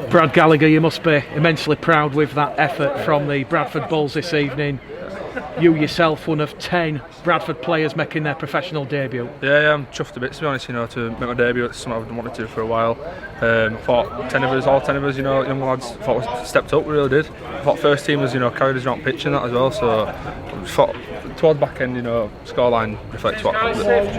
Brad Gallagher, you must be immensely proud with that effort from the Bradford Bulls this evening. You yourself, one of 10 Bradford players making their professional debut. Yeah, I'm chuffed a bit, to be honest, to make my debut. It's something I've wanted to do for a while. I thought all 10 of us, young lads, thought we stepped up, we really did. I thought first team was, carried us around pitch and that as well, so I thought towards back end, scoreline reflects what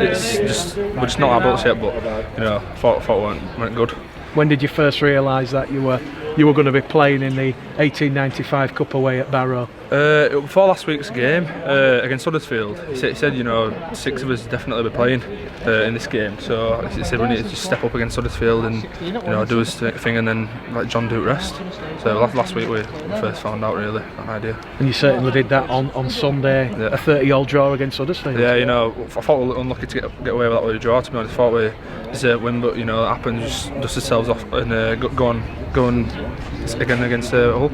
it's just, we're just not our built yet, but, I thought it went good. When did you first realise that you were going to be playing in the 1895 Cup away at Barrow? Before last week's game against Huddersfield, he said 6 of us definitely be playing in this game. So he said we need to just step up against Huddersfield and do his thing, and then let John do the rest. So last week we first found out really that idea. And you certainly did that on Sunday, yeah. A 30-all draw against Huddersfield. Yeah, I thought we were unlucky to get away with that with a draw. To be honest, I thought we deserved a win, but it happened. Just dust ourselves off and go on again against Hull.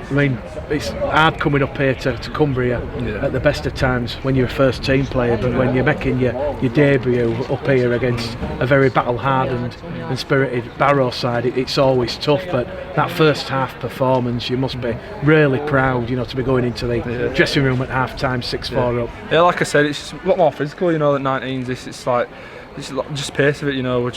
I mean, it's hard coming up here to Cumbria at the best of times when you're a first team player, but when you're making your debut up here against a very battle-hardened and spirited Barrow side, it's always tough. But that first half performance, you must be really proud, to be going into the dressing room at half time 6-4 up. Yeah, like I said, it's a lot more physical, than 19s. It's like it's just pace of it, we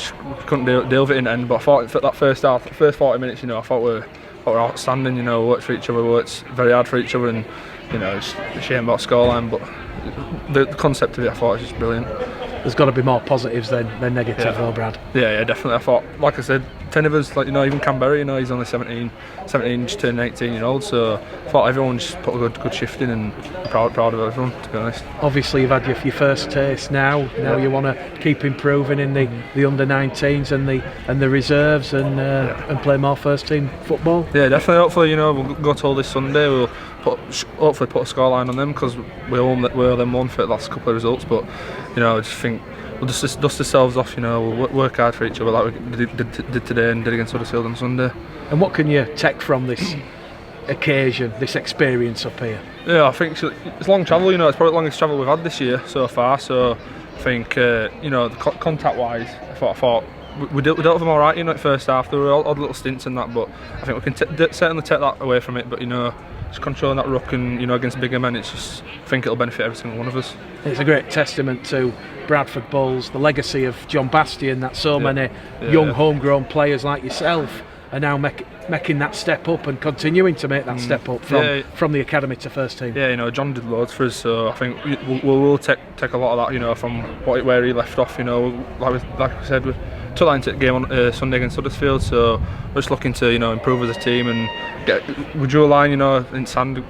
couldn't deal with it in the end. But I thought for that first half, first 40 minutes, I thought we were outstanding. We worked for each other, we worked very hard for each other, and it's a shame about scoreline, but the concept of it, I thought, was just brilliant. There's got to be more positives than negative, though, Brad. Yeah, definitely. I thought, like I said, 10 of us, even Canberra, he's only 17, just turned 18-year-old, so I thought everyone just put a good shift in, and I'm proud of everyone, to be honest. Obviously, you've had your first taste now you want to keep improving in the under-19s and the reserves and play more first-team football. Yeah, definitely. Hopefully, we'll go to all this Sunday, we'll hopefully put a scoreline on them, because we owe them one for the last couple of results, but I just think we'll just dust ourselves off, we'll work hard for each other like we did today and did against Huddersfield on Sunday. And what can you take from this occasion, this experience up here? Yeah, I think it's long travel, it's probably the longest travel we've had this year so far, so I think, contact-wise, I thought we dealt with them alright, at first half. There were odd little stints and that, but I think we can certainly take that away from it, but just controlling that ruck and against bigger men, I think it'll benefit every single one of us. It's a great testament to Bradford Bulls, the legacy of John Bastian, that so many young homegrown players like yourself are now making that step up and continuing to make that step up from the academy to first team. Yeah, John did loads for us, so I think we'll take a lot of that, from where he left off. Like I said, we took that into the game on Sunday against Huddersfield, so we're just looking to improve as a team and we drew a line, in sand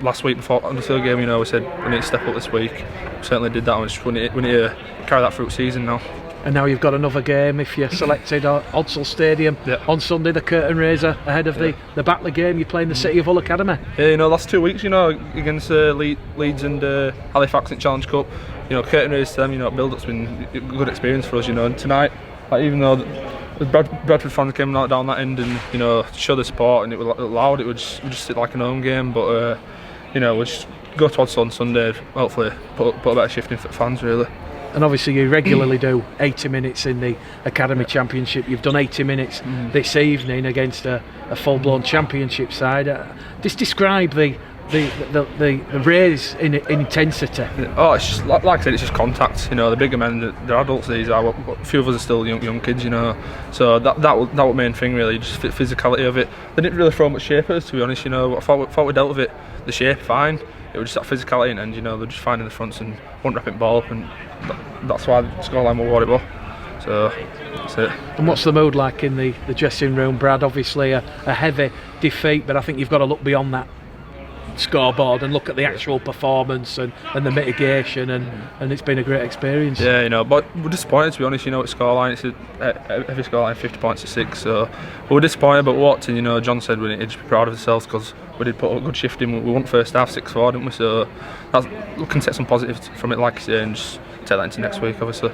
last week before the Huddersfield game. We said we need to step up this week. We certainly did that, and we need to carry that through the season now. And now you've got another game if you're selected at Odsal Stadium on Sunday, the curtain raiser ahead of the Batley game. You're playing the City of Hull Academy. Yeah, last 2 weeks, against Leeds and Halifax in Challenge Cup. Curtain raise to them, build-up's been a good experience for us. And tonight, even though the Bradford fans came down that end and show the support and it was loud, it would just sit like an home game. But we'll just go to Odsal on Sunday. Hopefully, put a better shift in for the fans, really. And obviously you regularly do 80 minutes in the Academy Championship. You've done 80 minutes this evening against a full-blown Championship side. Just describe the raise in intensity. Oh, it's just like I said, it's just contact. The bigger men, they're adults. These are. A few of us are still young kids. So that was the main thing really. Just the physicality of it. They didn't really throw much shape at us, to be honest. I thought we dealt with it. The shape fine. It was just that physicality, and they're just finding the fronts and won't wrap it ball up, and that's why the scoreline will what it was. So that's it. And what's the mood like in the dressing room, Brad? Obviously a heavy defeat, but I think you've got to look beyond that scoreboard and look at the actual performance and the mitigation, and it's been a great experience. Yeah, but we're disappointed, to be honest. It's scoreline, it's a heavy scoreline, 50 points to 6, so we're disappointed, but what, John said we need to just be proud of ourselves because we did put a good shift in. We won first half 6-4, didn't we? So we can take some positives from it, like I say, and just take that into next week, obviously.